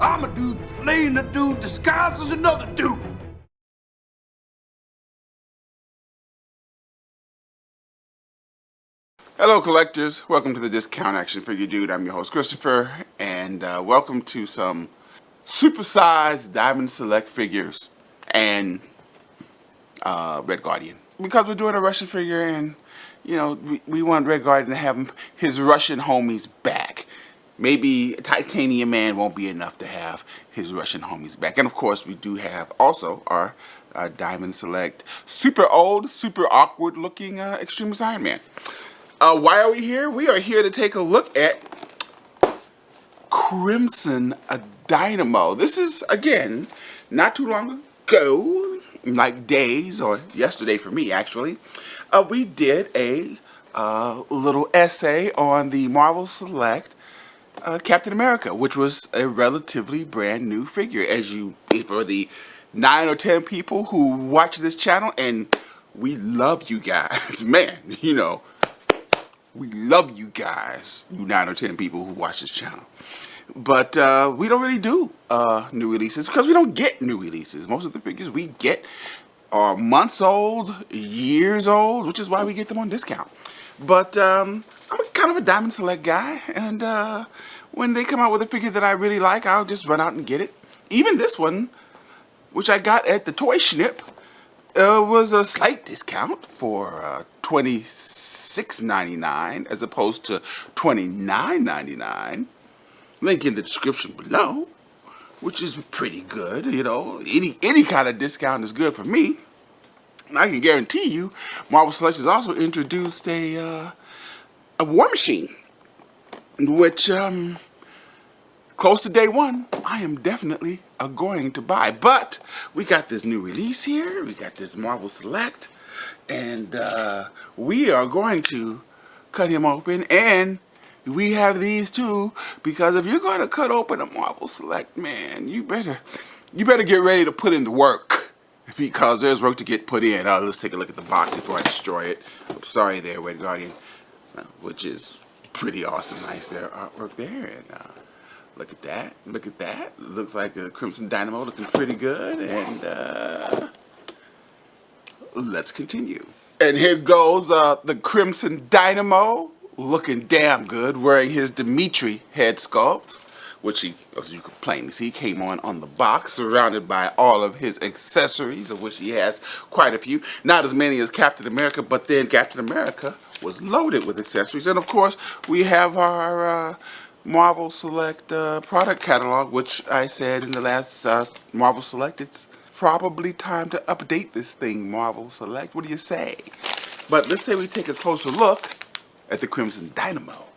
I'm a dude playing a dude disguised as another dude. Hello collectors, welcome to the Discount Action Figure Dude. I'm your host Christopher, and welcome to some supersized Diamond Select figures and Red Guardian. Because we're doing a Russian figure and, you know, we want Red Guardian to have his Russian homies back. Maybe Titanium Man won't be enough to have his Russian homies back. And of course we do have also our Diamond Select super old, super awkward looking Extremist Iron Man. Why are we here? We are here to take a look at Crimson Dynamo. This is, again, not too long ago, like days, or yesterday for me actually, we did a little essay on the Marvel Select Captain America, which was a relatively brand new figure. For the 9 or 10 people who watch this channel, and we love you guys, man, you know, we love you guys, you 9 or 10 people who watch this channel. But we don't really do new releases because we don't get new releases. Most of the figures we get are months old, years old, which is why we get them on discount. But I'm kind of a Diamond Select guy, and when they come out with a figure that I really like, I'll just run out and get it. Even this one, which I got at the Toy Snip, was a slight discount for $26.99 as opposed to $29.99. Link in the description below, which is pretty good. You know, any kind of discount is good for me. And I can guarantee you, Marvel Select has also introduced a War Machine, which close to day one, I am definitely going to buy. But we got this new release here. We got this Marvel Select, and we are going to cut him open. And we have these too, because if you're going to cut open a Marvel Select, man, you better get ready to put in the work, because there's work to get put in. Let's take a look at the box before I destroy it. I'm sorry there, Red Guardian, which is pretty awesome. Nice there artwork there, and look at that. Look at that. Looks like the Crimson Dynamo looking pretty good, and let's continue. And here goes the Crimson Dynamo, looking damn good, wearing his Dimitri head sculpt, which he, as you can plainly see, came on the box, surrounded by all of his accessories, of which he has quite a few. Not as many as Captain America, but then Captain America was loaded with accessories. And of course, we have our Marvel Select product catalog, which I said in the last Marvel Select, it's probably time to update this thing, Marvel Select. What do you say? But let's say we take a closer look at the Crimson Dynamo.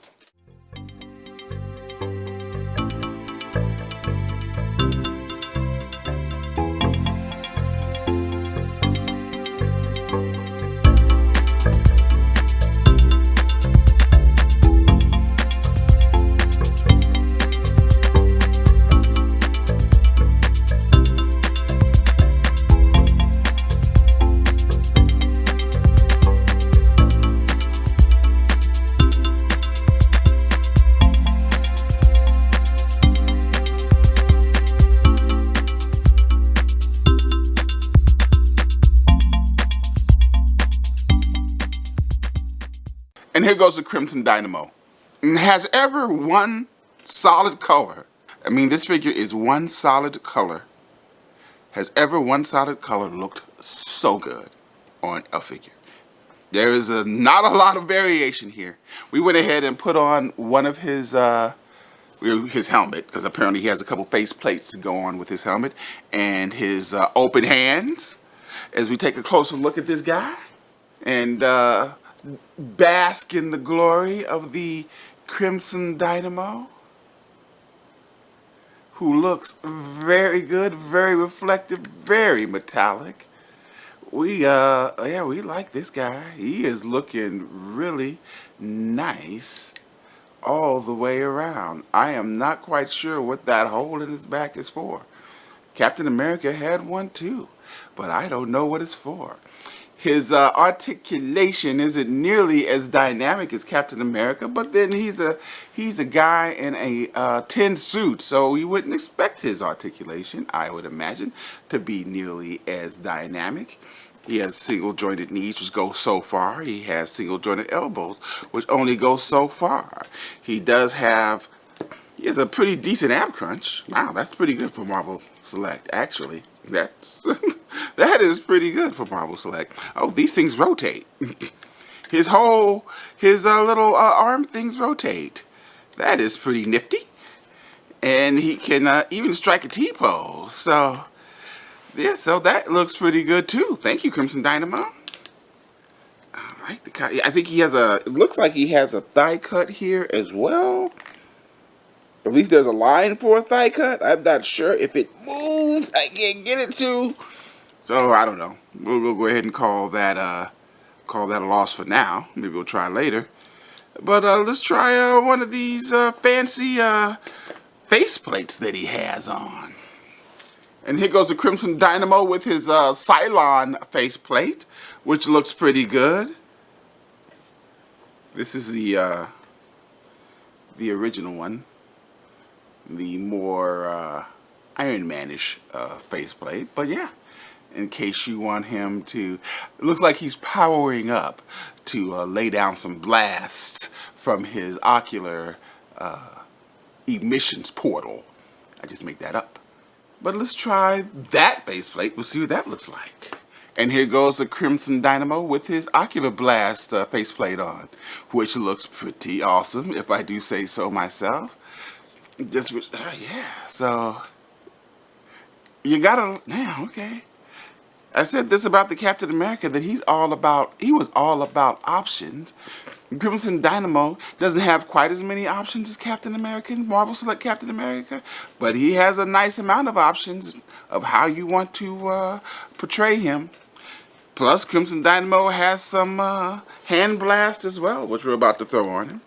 And here goes the Crimson Dynamo. And has ever one solid color, I mean this figure is one solid color, has ever one solid color looked so good on a figure? There is not a lot of variation here. We went ahead and put on one of his helmet, because apparently he has a couple face plates to go on with his helmet, and his open hands, as we take a closer look at this guy, and bask in the glory of the Crimson Dynamo, who looks very good, very reflective, very metallic. We like this guy. He is looking really nice all the way around. I am not quite sure what that hole in his back is for. Captain America had one too, but I don't know what it's for. His articulation isn't nearly as dynamic as Captain America, but then he's a guy in a tin suit, so you wouldn't expect his articulation, I would imagine, to be nearly as dynamic. He has single-jointed knees, which go so far. He has single-jointed elbows, which only go so far. He has a pretty decent ab crunch. Wow, that's pretty good for Marvel Select, actually. That is pretty good for Marvel Select. Oh, these things rotate. His little arm things rotate. That is pretty nifty. And he can even strike a T-pose. So, yeah, so that looks pretty good too. Thank you, Crimson Dynamo. I like the. I think he has it looks like he has a thigh cut here as well. At least there's a line for a thigh cut. I'm not sure if it moves. I can't get it to. So I don't know. We'll go ahead and call that a loss for now. Maybe we'll try later. But let's try one of these fancy face plates that he has on. And here goes the Crimson Dynamo with his Cylon faceplate, which looks pretty good. This is the original one. The more Iron Man-ish faceplate. But yeah, in case you want him to... It looks like he's powering up to lay down some blasts from his ocular emissions portal. I just made that up. But let's try that faceplate. We'll see what that looks like. And here goes the Crimson Dynamo with his Ocular Blast faceplate on, which looks pretty awesome, if I do say so myself. Yeah, so you gotta, yeah, okay. I said this about the Captain America, that he was all about options. Crimson Dynamo doesn't have quite as many options as Captain America, Marvel Select Captain America, but he has a nice amount of options of how you want to portray him. Plus, Crimson Dynamo has some hand blast as well, which we're about to throw on him.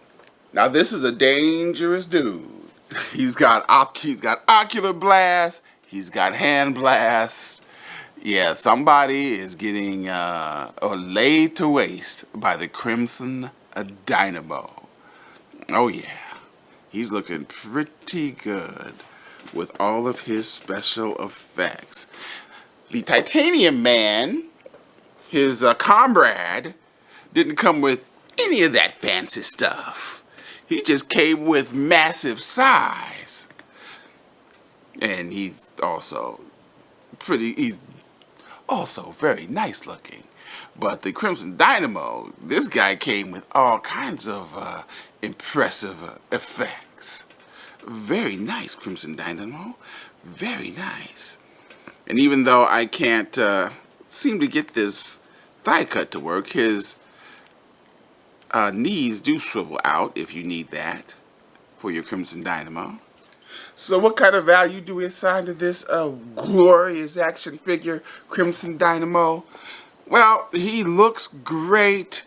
Now, this is a dangerous dude. He's got ocular blast. He's got hand blast. Yeah, somebody is getting laid to waste by the Crimson Dynamo. Oh yeah, he's looking pretty good with all of his special effects. The Titanium Man, his comrade, didn't come with any of that fancy stuff. He just came with massive size. And he's also very nice looking. But the Crimson Dynamo, this guy came with all kinds of impressive effects. Very nice, Crimson Dynamo. Very nice. And even though I can't seem to get this thigh cut to work, his knees do swivel out if you need that for your Crimson Dynamo. So what kind of value do we assign to this glorious action figure, Crimson Dynamo? Well, he looks great.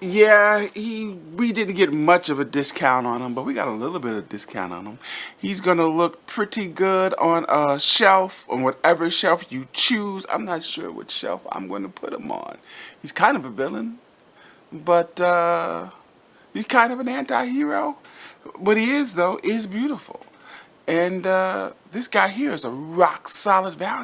Yeah, we didn't get much of a discount on him, but we got a little bit of discount on him. He's going to look pretty good on a shelf, on whatever shelf you choose. I'm not sure which shelf I'm going to put him on. He's kind of a villain, but he's kind of an anti-hero. What he is, though, is beautiful. And this guy here is a rock-solid value.